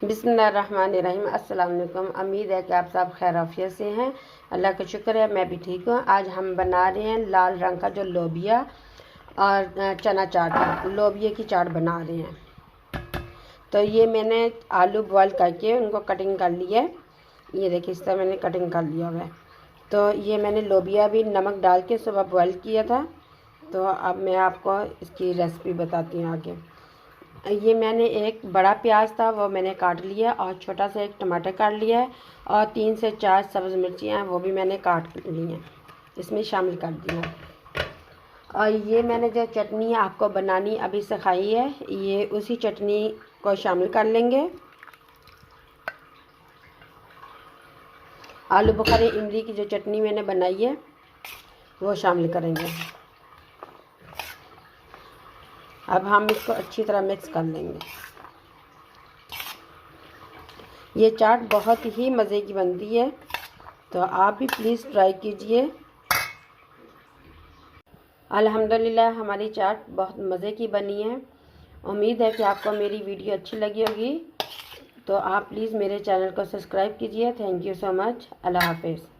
बिस्मिल्लाहिर्रहमानिर्रहीम। अस्सलाम वालेकुम। उम्मीद है कि आप सब खैर आफियत से हैं। अल्लाह का शुक्र है मैं भी ठीक हूँ। आज हम बना रहे हैं लाल रंग का जो लोबिया और चना चाट, लोबिया की चाट बना रहे हैं। तो ये मैंने आलू बॉयल करके उनको कटिंग कर लिया है। ये देखिए इस तरह मैंने कटिंग कर लिया हुआ है। तो ये मैंने लोबिया भी नमक डाल के सुबह बॉयल किया था। तो अब मैं आपको इसकी रेसिपी बताती हूँ आगे। ये मैंने एक बड़ा प्याज था वो मैंने काट लिया और छोटा सा एक टमाटर काट लिया है और 3 से 4 सब्ज़ मिर्चियाँ वो भी मैंने काट ली हैं, इसमें शामिल कर दिया। और ये मैंने जो चटनी आपको बनानी अभी सिखाई है, ये उसी चटनी को शामिल कर लेंगे। आलू बुखारे इमली की जो चटनी मैंने बनाई है वो शामिल करेंगे। अब हम इसको अच्छी तरह मिक्स कर लेंगे। ये चाट बहुत ही मज़े की बनती है, तो आप भी प्लीज़ ट्राई कीजिए। अल्हम्दुलिल्लाह हमारी चाट बहुत मज़े की बनी है। उम्मीद है कि आपको मेरी वीडियो अच्छी लगी होगी। तो आप प्लीज़ मेरे चैनल को सब्सक्राइब कीजिए। Thank you so much. अल्लाह हाफ़िज़।